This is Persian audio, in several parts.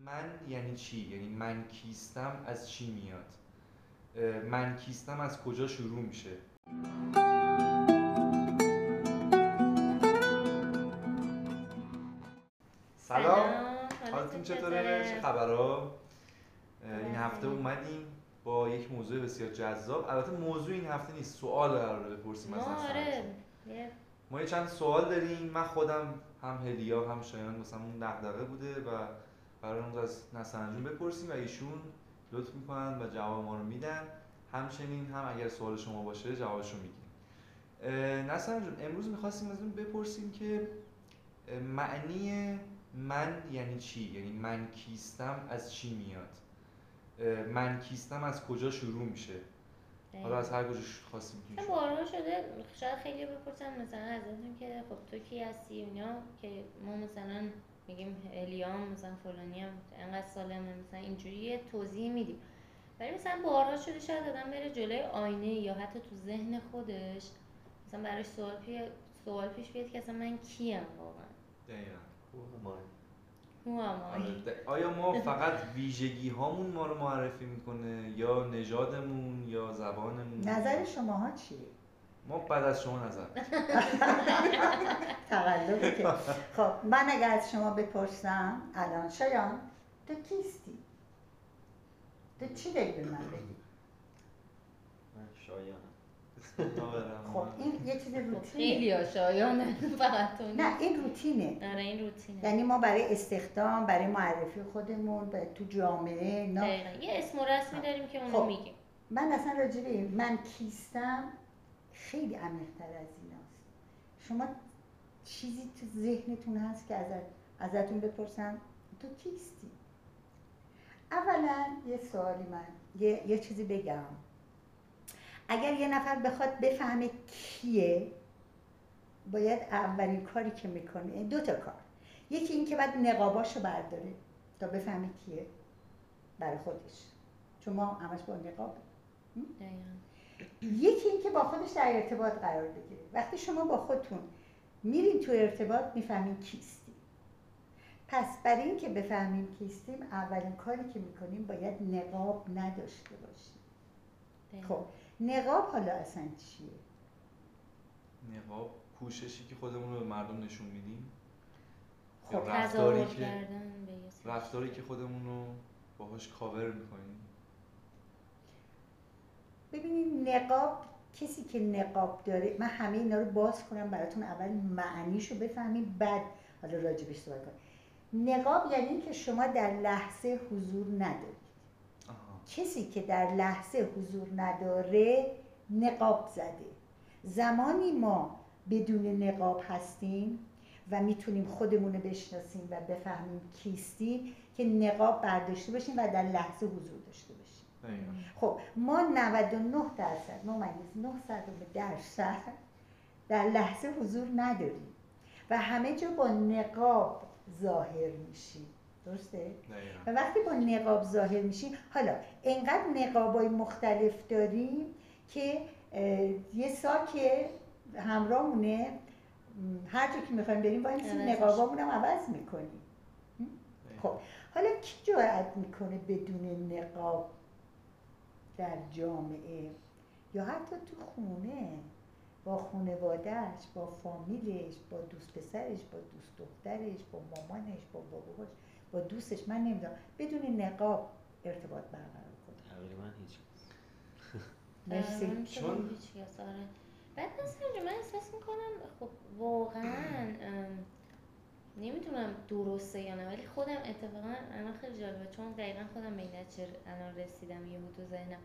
من یعنی چی؟ یعنی من کیستم از چی میاد؟ من کیستم از کجا شروع میشه؟ سلام، حالتون چطوره؟ چه خبرها؟ این هفته اومدیم با یک موضوع بسیار جذاب. البته موضوع این هفته نیست، سوال قراره بپرسیم از نسرین. ما یه چند سوال داریم. من خودم هم هلیا هم شایان واسمون دغدغه بوده و قراره از نسرین جون بپرسیم و ایشون لطف میکنن و جواب ما رو میدن. همچنین هم اگر سوال شما باشه جوابش رو میگیم. نسرین جون، امروز میخواستیم ازتون بپرسیم که معنی من یعنی چی؟ یعنی من کیستم از چی میاد؟ من کیستم از کجا شروع میشه؟ حالا از هر کجا خواستیم که بارها شده شاید خیلی بپرسن مثلا ازتون که خب تو کی هستی اینا، که ما مثلا میگیم الیام مثلا فلانی هم انقدر سالمه مثلا اینجوری توضیح میدیم. ولی مثلا بارها شده شاید آدم بره جلوی آینه یا حتی تو ذهن خودش مثلا براش سوال پیش بیاد که اصلا من کیم واقعا؟ دقیقاً. آیا ما فقط ویژگی هامون ما رو معرفی میکنه یا نژادمون یا زبانمون؟ نظر شماها چیه؟ ما بعد از شما نظر تقلبی که خب من اگر از شما بپرسم الان شایان تو کیستی؟ تو چی داری به من بگی؟ من شایانم. خب این یه چیز روتینه. خیلی ها شایانه فقط نه این روتینه. آره این روتینه. یعنی ما برای استخدام، برای معرفی خودمون، تو جامعه دقیقا یه اسم و رسمی داریم که اونو میگیم. من اصلا راجبه من کیستم خیلی عمیق‌تر از ایناست. شما چیزی تو ذهنتون هست که ازتون بپرسم تو کیستی؟ اولا یه سوالی یه چیزی بگم. اگر یه نفر بخواد بفهمه کیه، باید اولین کاری که میکنه دو تا کار. یکی این که باید نقاباشو برداره تا بفهمه کیه برای خودش، چون ما همش با نقاب. یکی این که با خودش در ارتباط قرار بگیره. وقتی شما با خودتون میرین تو ارتباط میفهمین کیستی. پس برای این که بفهمیم کیستیم اولین کاری که میکنیم باید نقاب نداشته باشیم. خب نقاب حالا اصلا چیه؟ نقاب پوششی که خودمون رو به مردم نشون میدیم. خب رفتاری که خودمون رو باهاش کاور میکنیم. ببینید نقاب، کسی که نقاب داره، من همه اینا رو باز کنم براتون، اول معنیشو بفهمید بعد حالا راجبش صحبت کنیم. نقاب یعنی این که شما در لحظه حضور ندارید. کسی که در لحظه حضور نداره نقاب زده. زمانی ما بدون نقاب هستیم و میتونیم خودمون رو بشناسیم و بفهمیم کیستی که نقاب برداشته باشیم و در لحظه حضور داشته باشیم. خب ما 99% در لحظه حضور نداریم و همه جا با نقاب ظاهر میشیم. درسته؟ و وقتی با نقاب ظاهر میشیم، حالا انقدر نقابای مختلف داریم که یه ساک همراهمونه، هر جا که میخوایم بریم با این نقابامون هم عوض میکنیم. خب حالا کی جرأت میکنه بدون نقاب در جامعه یا حتی تو خونه با خانواده‌اش، با فامیلش، با دوست پسرش، با دوست دخترش، با مامانش، با باباش، با دوستش، من نمیدونم، بدون نقاب ارتباط برقرار کنه؟ تقریبا هیچ مرسی. چون هیچ کس. آره بعد مثلا من احساس میکنم خب واقعا نمیدونم درسته یا نه، ولی خودم اتفاقا الان خیلی جالبه چون دقیقا خودم به این نتیجه الان رسیدم یهو تو ذهنم.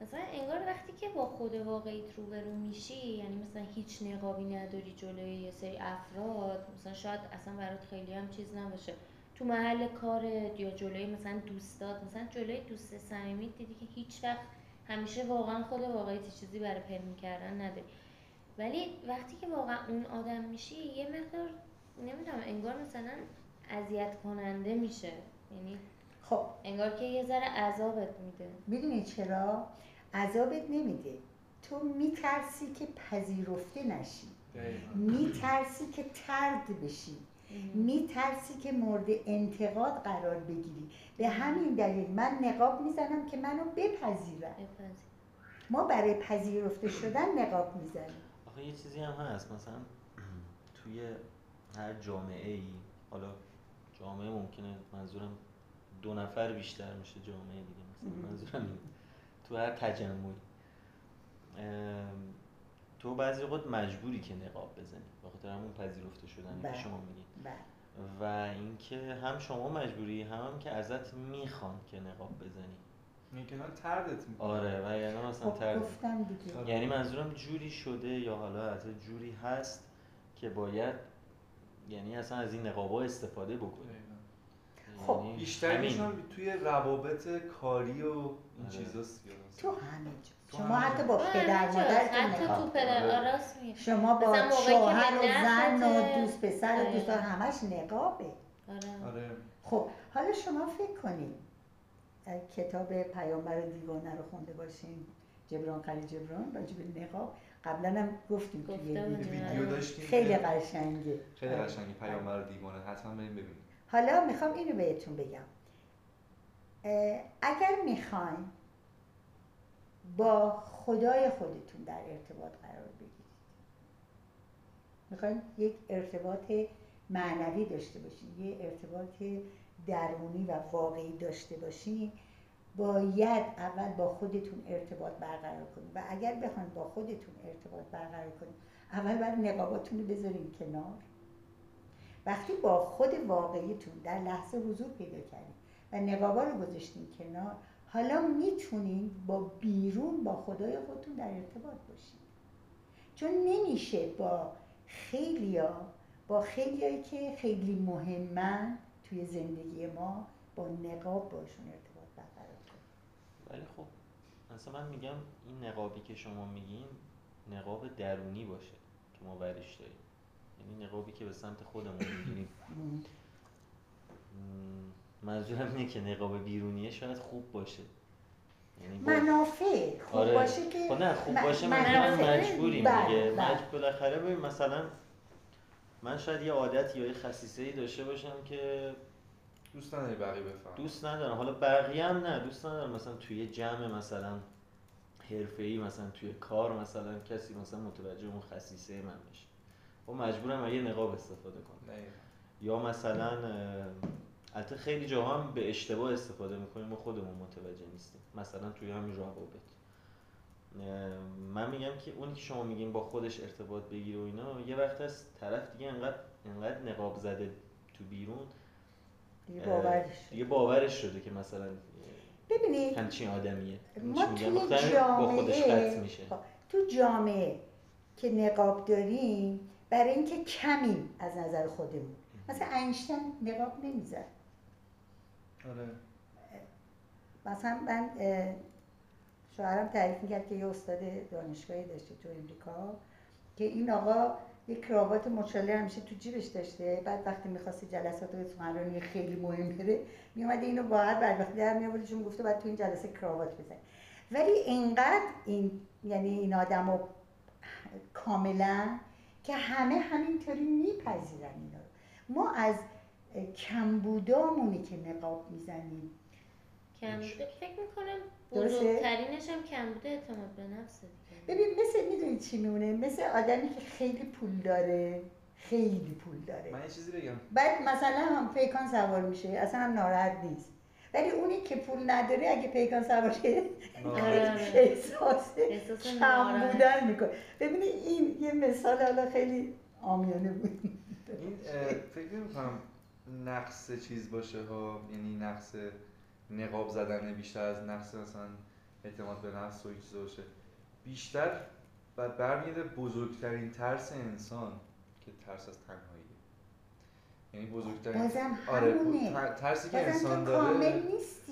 مثلا انگار وقتی که با خود واقعیت روبرو میشی، یعنی مثلا هیچ نقابی نداری جلوی یه سری افراد، مثلا شاید اصلا برات خیلی هم چیز نباشه تو محل کارت یا جلوی مثلا دوستات، مثلا جلوی دوست صمیمیت دیدی که هیچ وقت همیشه واقعا خود واقعیت چیزی برای پنهون کردن نداری، ولی وقتی که واقعا اون آدم میشی یه مقدار نمیدونم انگار مثلا اذیت کننده میشه، یعنی خب انگار که یه ذره عذابت میده. میدونی چرا؟ عذابت نمیده، تو میترسی که پذیرفته نشی، میترسی که طرد بشی، میترسی که مورد انتقاد قرار بگیری. به همین دلیل من نقاب میزنم که منو بپذیرن. ما برای پذیرفته شدن نقاب میزنیم. آخه یه چیزی هم هست، مثلا توی هر جامعه ای، حالا جامعه ممکنه منظورم 2 نفر بیشتر میشه جامعه دیگه، مثلا منظورم این تو هر تجمعی تو بعضی وقت مجبوری که نقاب بزنی به خاطر همون پذیرفته شدن که شما میگید و اینکه هم شما مجبوری هم که ازت میخوان که نقاب بزنی، میکنن تردت میکنن. آره و یعنی مثلا گفتم دیگه، یعنی منظورم جوری شده یا حالا از جوری هست که باید یعنی اصلا از این نقاب‌ها استفاده بکنی. خب یعنی بیشترشون توی روابط کاری و این چیزاست. تو همه جا شما حتی با پدر مادرتون، حتی تو پدر راست میگه، شما با شوهر و زن و دوست پسر و دوستان همش نقابه. آره. خب حالا شما فکر کنید کتاب پیامبر دیوانه رو خونده باشین، جبران خلیل جبران، راجع به نقاب قبلا هم گفتیم توی ویدیو داشتیم، خیلی قشنگه، خیلی قشنگه پیامبر دیوانه، حتما بریم ببینید. حالا میخوام اینو بهتون بگم، اگر میخواین با خدای خودتون در ارتباط قرار بگیرید، میخواین یک ارتباط معنوی داشته باشین، یک ارتباط درونی و واقعی داشته باشین، باید اول با خودتون ارتباط برقرار کنید و اگر بخواید با خودتون ارتباط برقرار کنید اول باید نقاباتون رو بذارین کنار. وقتی با خود واقعیتون در لحظه حضور پیدا کردید و نقابا رو گذاشتین کنار، حالا میتونین با بیرون با خدای خودتون در ارتباط باشید. چون نمیشه با خیلیایی که خیلی مهمن توی زندگی ما با نقاب باشون ارتباط برقرار کنیم. ولی خب مثلا من میگم این نقابی که شما میگین نقاب درونی باشه که ما برش داریم، یعنی نقابی که به سمت خودمون میگیریم. منظورم اینه که نقاب بیرونیه شاید خوب باشه، یعنی منافع خوب آره. باشه که نه خوب باشه منظورم مجبوریم دیگه. بالاخره ببین مثلا من شاید یه عادت یا یه خصیصه‌ای داشته باشم که دوست نداری بقیه بفهمن، دوست ندارم، حالا بقیه هم نه دوست ندارم مثلا توی جمع مثلا حرفه‌ای مثلا توی کار مثلا کسی مثلا متوجه اون خصیصه من بشه، خب مجبورم یه نقاب استفاده کنم. یا مثلا البته خیلی جاها هم به اشتباه استفاده میکنیم و خودمون متوجه نیستیم، مثلا توی همین روابط. من میگم که اونی که شما میگین با خودش ارتباط بگیره و اینا، یه وقت از طرف دیگه انقدر نقاب زده تو بیرون دیگه باورش شده که مثلا ببینید همچین آدمیه، ما توی جامعه تو جامعه که نقاب داریم برای اینکه کمیم از نظر خودمون، مثلا اینشتین نقاب نمیزد. آره. مثلا من شوهرم تعریف میکرد که یه استاد دانشگاهی داشته تو امریکا که این آقا یک کراوات مچاله همیشه تو جیبش داشته، بعد وقتی می‌خواسته جلسات سخنرانی خیلی مهم بره میومده اینو باید بعد وقتی در میآورد چون گفته بعد تو این جلسه کراوات بزنی. ولی اینقدر یعنی این آدمو کاملا که همه همینطوری میپذیرن اینا رو. ما از کمبودامونی که نقاب میزنیم، کمبوده فکر میکنم بزرگترینش هم کمبوده اعتماد به نفسه دیگه. ببین مثل میدونی چی میمونه؟ مثل آدمی که خیلی پول داره، من یه چیزی بگم، بعد مثلا هم پیکان سوار میشه اصلا هم ناراحت نیست، ولی اونی که پول نداره اگه پیکان سوار شه احساس کم بودن میکنه. ببینید این یه مثال حالا خیلی عامیانه بود. این فکر نمی‌کنم نقص چیز باشه ها، یعنی نقص نقاب زدن بیشتر از نقص مثلا اعتماد به نفس و این چیزا باشه. بیشتر برمیگرده بزرگترین ترس انسان که ترس از تنهاییه. یعنی بزرگترین ترسی که انسان داره،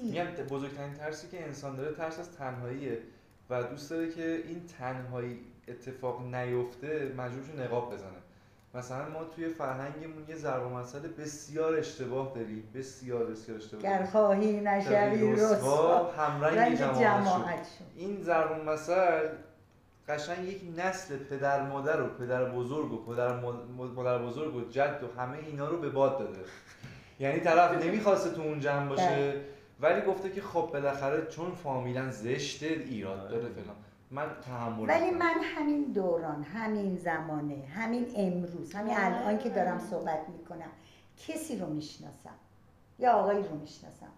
میگم بزرگترین ترسی که انسان داره ترس از تنهاییه و دوست داره که این تنهایی اتفاق نیفته مجبور شه نقاب بزنه. مثلا ما توی فرهنگمون یه ضرب المثل بسیار اشتباه داریم، بسیار اشتباه. گر خواهی نشوی رسوا همرنگ جماعت شد. این ضرب المثل قشنگ یک نسل پدر مادر و پدر بزرگ و مادر بزرگ و جد و همه اینا رو به باد داده. یعنی طرف نمیخواسته تو اون جمع باشه ولی گفته که خب بالاخره چون فامیلن زشته ایراد داره فلان، من تحمل ولی من همین دوران، همین زمانه، همین امروز، همین الان که دارم صحبت میکنم کسی رو میشناسم یا آقایی رو میشناسم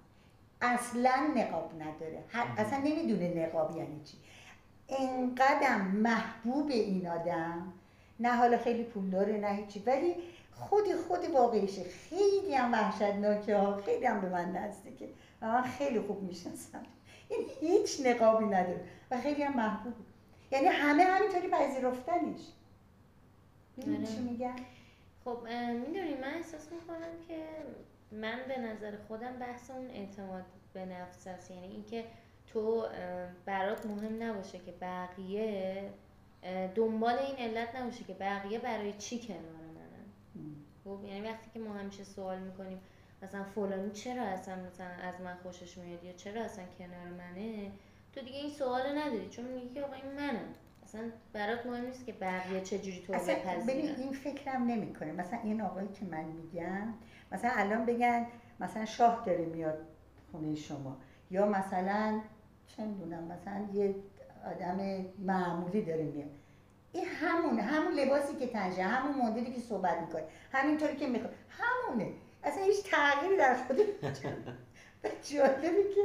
اصلا نقاب نداره، اصلا نمیدونه نقاب یعنی چی، اینقدر محبوب این آدم، نه حالا خیلی پول داره نه هیچی، ولی خود واقعیشه، خیلی هم وحشتناکه ها، خیلی هم به من نزدیکه و من خیلی خوب میشناسم، این هیچ نقابی نداره و خیلی هم محبوبه، یعنی همه همینطوری پذیرفتنش. میدونی چی میگم؟ خب میدونی من احساس میکنم که من به نظر خودم بحث اون اعتماد به نفس است، یعنی اینکه تو برات مهم نباشه که بقیه دنبال این علت نباشه که بقیه برای چی کنار منن. خب یعنی وقتی که ما همیشه سوال میکنیم مثلا فلانی چرا اصلا مثلا از من خوشش میاد یا چرا اصلا کنار منه، تو دیگه این سوال نداری چون میگی که آقا این منم، اصلا برات مهم نیست که بقیه چجوری تو رو بپذیرن. ببین این فکرم نمیکنه، مثلا این آقایی که من میگم مثلا الان بگن مثلا شاه داره میاد خونه شما یا مثلا چه میدونم مثلا یه آدم معمولی داره میاد، این همون لباسی که تنشه، همون مدلی که صحبت میکنه، همینطوری که میخواد، همونه، اصلا هیچ تغییری در خودش جالبی که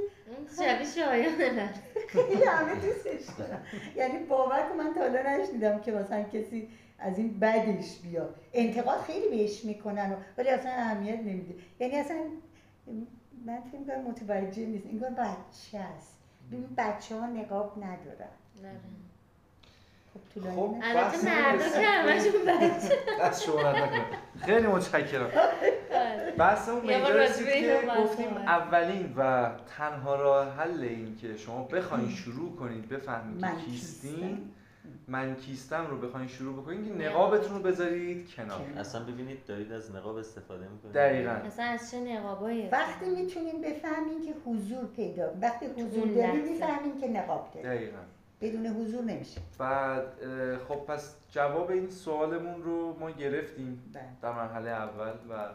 شبیه شایانه خیلی همه دوستش دارم، یعنی باور کن من تا حالا نشنیدم که مثلا کسی از این بدش بیاد، انتقاد خیلی بهش میکنن ولی اصلا اهمیت نمیده، یعنی اصلا من فکر می‌کنم متوجه نیست، انگار بچه است. ببین بچه‌ها نقاب ندارن. خب البته مردا که همشون بچه دست شما نکنه. خیلی متشکرم. بحث اون اینجا رسید که گفتیم اولین و تنها راه حل این که شما بخواید شروع کنید بفهمید که کیستین، من کیستم رو بخواید شروع بکنید که نقابتون رو بذارید کنار. اصلا ببینید دارید از نقاب استفاده میکنید. دقیقاً. اصلا از چه نقابایی؟ وقتی میتونیم بفهمیم که حضور پیدا، وقتی حضور داریم میفهمیم که نقاب داریم. دقیقاً. بدون حضور نمیشه. بعد خب پس جواب این سوالمون رو ما گرفتیم در مرحله اول و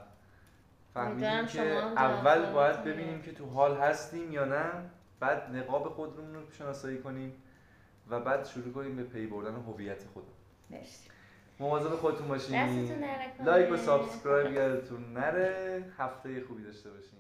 فهمیدیم که اول باید ببینیم که تو حال هستیم یا نه، بعد نقاب خودمون رو شناسایی کنیم و بعد شروع کنیم به پی بردن هویت خودمون. مرسی. مواظب خودتون باشین. دستتون نره. لایک و سابسکرایب یادتون نره. هفته خوبی داشته باشین.